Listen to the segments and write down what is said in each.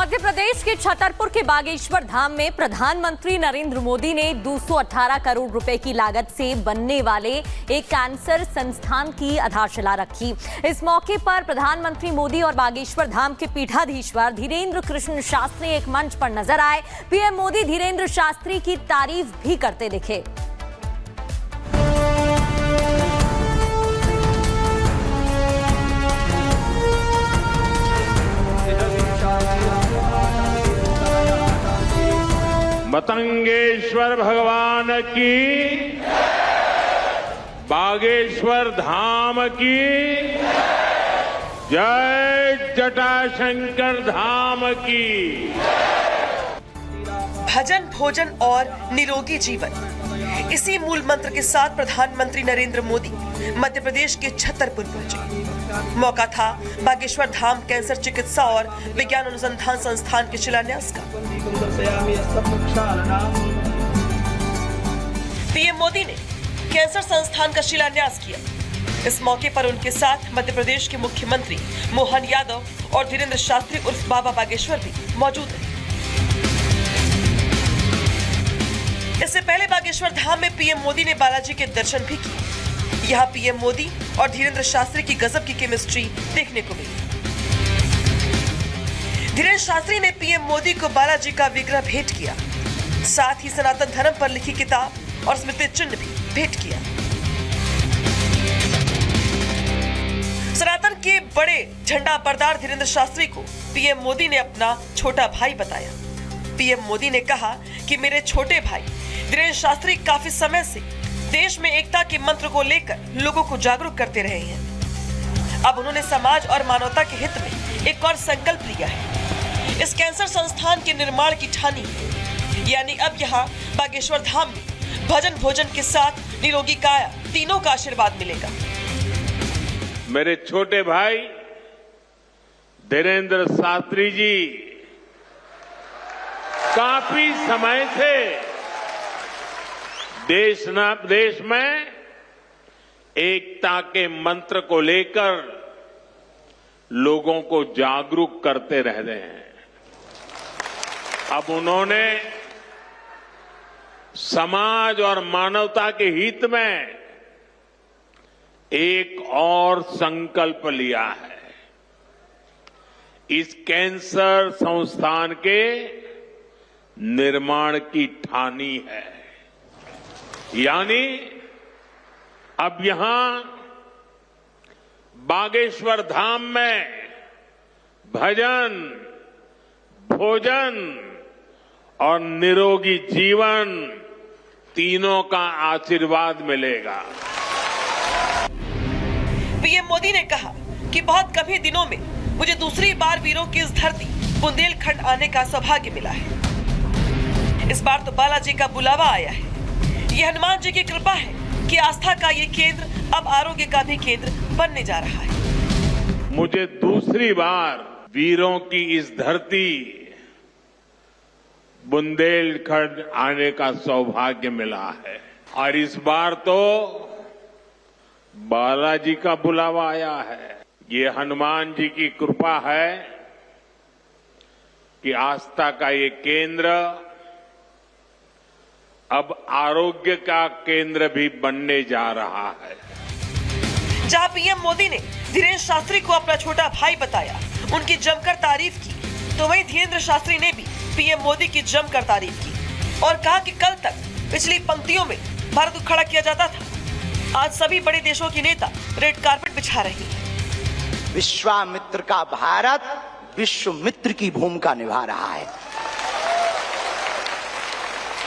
मध्य प्रदेश के छतरपुर के बागेश्वर धाम में प्रधानमंत्री नरेंद्र मोदी ने 218 करोड़ रुपए की लागत से बनने वाले एक कैंसर संस्थान की आधारशिला रखी। इस मौके पर प्रधानमंत्री मोदी और बागेश्वर धाम के पीठाधीश्वर धीरेन्द्र कृष्ण शास्त्री एक मंच पर नजर आए। पीएम मोदी धीरेन्द्र शास्त्री की तारीफ भी करते दिखे। मतंगेश्वर भगवान की, बागेश्वर धाम की जय, जटाशंकर धाम की। भजन, भोजन और निरोगी जीवन, इसी मूल मंत्र के साथ प्रधानमंत्री नरेंद्र मोदी मध्य प्रदेश के छतरपुर पहुंचे। मौका था बागेश्वर धाम कैंसर चिकित्सा और विज्ञान अनुसंधान संस्थान के शिलान्यास का। पीएम मोदी ने कैंसर संस्थान का शिलान्यास किया। इस मौके पर उनके साथ मध्य प्रदेश के मुख्यमंत्री मोहन यादव और धीरेन्द्र शास्त्री उर्फ बाबा बागेश्वर भी मौजूद रहे। इससे पहले बागेश्वर धाम में पीएम मोदी ने बालाजी के दर्शन भी किए। यहाँ पीएम मोदी और धीरेन्द्र शास्त्री की गजब की केमिस्ट्री देखने को मिली। धीरेन्द्र शास्त्री ने पीएम मोदी को बालाजी का विग्रह भेंट किया, साथ ही सनातन धर्म पर लिखी किताब और स्मृति चिन्ह भी भेंट किया। सनातन के बड़े झंडा बरदार धीरेन्द्र शास्त्री को पीएम मोदी ने अपना छोटा भाई बताया। पीएम मोदी ने कहा कि मेरे छोटे भाई धीरेन्द्र शास्त्री काफी समय से देश में एकता के मंत्र को लेकर लोगों को जागरूक करते रहे हैं। अब उन्होंने समाज और मानवता के हित में एक और संकल्प लिया है। इस कैंसर संस्थान के निर्माण की ठानी है। यानी अब यहाँ बागेश्वर धाम में भजन, भोजन के साथ निरोगी काया, तीनों का आशीर्वाद मिलेगा। मेरे छोटे भाई धीरेन्द्र शास्त्री जी काफी समय से देश में एकता के मंत्र को लेकर लोगों को जागरूक करते रह रहे हैं। अब उन्होंने समाज और मानवता के हित में एक और संकल्प लिया है। इस कैंसर संस्थान के निर्माण की ठानी है। यानी अब यहां बागेश्वर धाम में भजन, भोजन और निरोगी जीवन तीनों का आशीर्वाद मिलेगा। पीएम मोदी ने कहा कि बहुत कम ही दिनों में मुझे दूसरी बार वीरों की इस धरती बुंदेलखंड आने का सौभाग्य मिला है। इस बार तो बालाजी का बुलावा आया है। ये हनुमान जी की कृपा है कि आस्था का ये केंद्र अब आरोग्य का भी केंद्र बनने जा रहा है। मुझे दूसरी बार वीरों की इस धरती बुंदेलखंड आने का सौभाग्य मिला है और इस बार तो बालाजी का बुलावा आया है। ये हनुमान जी की कृपा है कि आस्था का ये केंद्र अब आरोग्य का केंद्र भी बनने जा रहा है। जहां पीएम मोदी ने धीरेन्द्र शास्त्री को अपना छोटा भाई बताया, उनकी जमकर तारीफ की, तो वहीं धीरेन्द्र शास्त्री ने भी पीएम मोदी की जमकर तारीफ की और कहा कि कल तक पिछली पंक्तियों में भारत को खड़ा किया जाता था। आज सभी बड़े देशों की नेता रेड कारपेट बिछा रही हैं। विश्वामित्र का भारत विश्व मित्र की भूमिका निभा रहा है।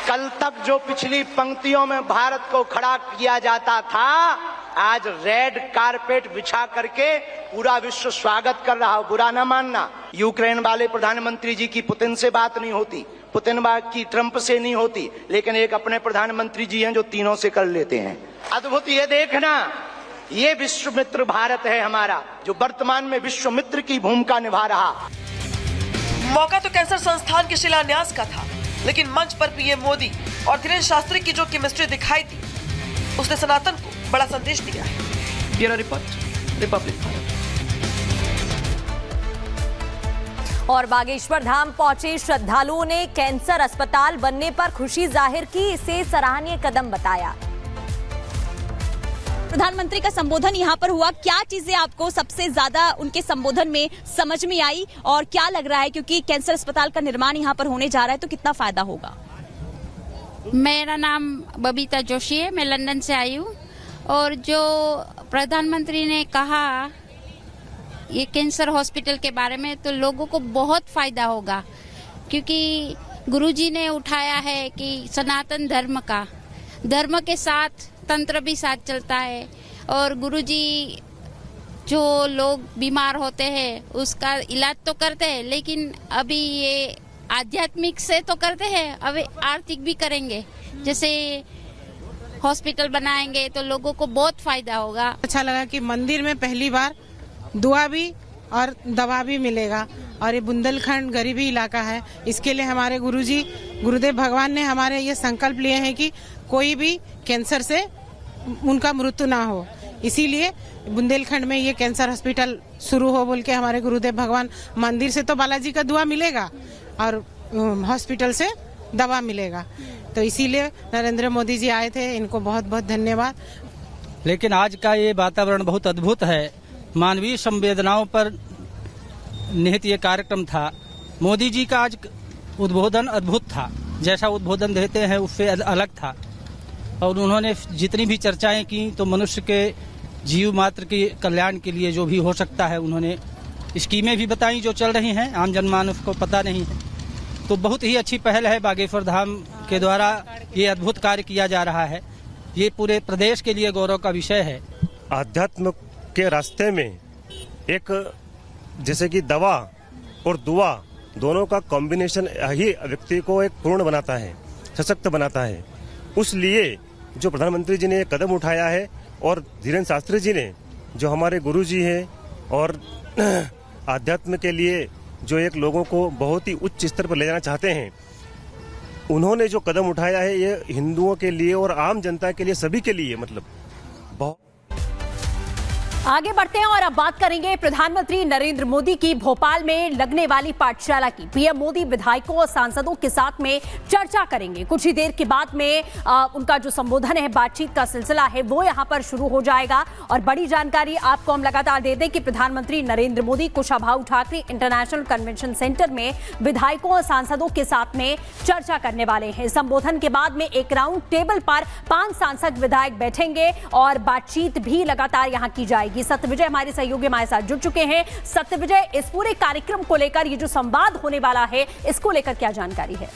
कल तक जो पिछली पंक्तियों में भारत को खड़ा किया जाता था, आज रेड कारपेट बिछा करके पूरा विश्व स्वागत कर रहा हो। बुरा ना मानना, यूक्रेन वाले प्रधानमंत्री जी की पुतिन से बात नहीं होती, पुतिन की ट्रंप से नहीं होती, लेकिन एक अपने प्रधानमंत्री जी हैं जो तीनों से कर लेते हैं। अद्भुत ये देखना, ये विश्व मित्र भारत है हमारा, जो वर्तमान में विश्व मित्र की भूमिका निभा रहा। मौका तो कैंसर संस्थान के शिलान्यास का था, लेकिन मंच पर पीएम मोदी और धीरेन्द्र शास्त्री की जो केमिस्ट्री दिखाई दी, उसने सनातन को बड़ा संदेश दिया है। Bureau report, Republic Bharat. और बागेश्वर धाम पहुंचे श्रद्धालुओं ने कैंसर अस्पताल बनने पर खुशी जाहिर की, इसे सराहनीय कदम बताया। प्रधानमंत्री का संबोधन यहाँ पर हुआ, क्या चीजें आपको सबसे ज्यादा उनके संबोधन में समझ में आई और क्या लग रहा है, क्योंकि कैंसर अस्पताल का निर्माण यहाँ पर होने जा रहा है तो कितना फायदा होगा? मेरा नाम बबीता जोशी है, मैं लंदन से आई हूँ। और जो प्रधानमंत्री ने कहा ये कैंसर हॉस्पिटल के बारे में, तो लोगों को बहुत फायदा होगा, क्योंकि गुरुजी ने उठाया है कि सनातन धर्म के साथ तंत्र भी साथ चलता है। और गुरुजी जो लोग बीमार होते हैं उसका इलाज तो करते हैं, लेकिन अभी ये आध्यात्मिक से तो करते हैं, अब आर्थिक भी करेंगे। जैसे हॉस्पिटल बनाएंगे तो लोगों को बहुत फायदा होगा। अच्छा लगा कि मंदिर में पहली बार दुआ भी और दवा भी मिलेगा। और ये बुंदेलखंड गरीबी इलाका है, इसके लिए हमारे गुरुजी गुरुदेव भगवान ने हमारे ये संकल्प लिए हैं कि कोई भी कैंसर से उनका मृत्यु ना हो, इसीलिए बुंदेलखंड में ये कैंसर हॉस्पिटल शुरू हो बोल के हमारे गुरुदेव भगवान, मंदिर से तो बालाजी का दुआ मिलेगा और हॉस्पिटल से दवा मिलेगा, तो इसीलिए नरेंद्र मोदी जी आए थे, इनको बहुत बहुत धन्यवाद। लेकिन आज का ये वातावरण बहुत अद्भुत है, मानवीय संवेदनाओं पर निहित ये कार्यक्रम था। मोदी जी का आज उद्बोधन अद्भुत था, जैसा उद्बोधन देते हैं उससे अलग था। और उन्होंने जितनी भी चर्चाएं की तो मनुष्य के जीव मात्र के कल्याण के लिए जो भी हो सकता है, उन्होंने स्कीमें भी बताई जो चल रही हैं, आम जनमानस को पता नहीं है। तो बहुत ही अच्छी पहल है बागेश्वर धाम के द्वारा, ये अद्भुत कार्य किया जा रहा है, ये पूरे प्रदेश के लिए गौरव का विषय है। आध्यात्म के रास्ते में एक जैसे कि दवा और दुआ दोनों का कॉम्बिनेशन ही व्यक्ति को एक पूर्ण बनाता है, सशक्त बनाता है। उस लिए जो प्रधानमंत्री जी ने एक कदम उठाया है और धीरेन्द्र शास्त्री जी ने जो हमारे गुरु जी हैं और आध्यात्म के लिए जो एक लोगों को बहुत ही उच्च स्तर पर ले जाना चाहते हैं, उन्होंने जो कदम उठाया है ये हिंदुओं के लिए और आम जनता के लिए, सभी के लिए मतलब बहुत। आगे बढ़ते हैं और अब बात करेंगे प्रधानमंत्री नरेंद्र मोदी की भोपाल में लगने वाली पाठशाला की। पीएम मोदी विधायकों और सांसदों के साथ में चर्चा करेंगे। कुछ ही देर के बाद में उनका जो संबोधन है, बातचीत का सिलसिला है, वो यहां पर शुरू हो जाएगा। और बड़ी जानकारी आपको हम लगातार दे दें कि प्रधानमंत्री Narendra Modi Kushabhau Thackeray international convention centre में विधायकों और सांसदों के साथ में चर्चा करने वाले हैं। संबोधन के बाद में एक राउंड टेबल पर 5 सांसद विधायक बैठेंगे और बातचीत भी लगातार यहां की जाएगी। सत्यविजय हमारे सहयोगी हमारे साथ जुड़ चुके हैं। सत्यविजय, इस पूरे कार्यक्रम को लेकर, ये जो संवाद होने वाला है, इसको लेकर क्या जानकारी है?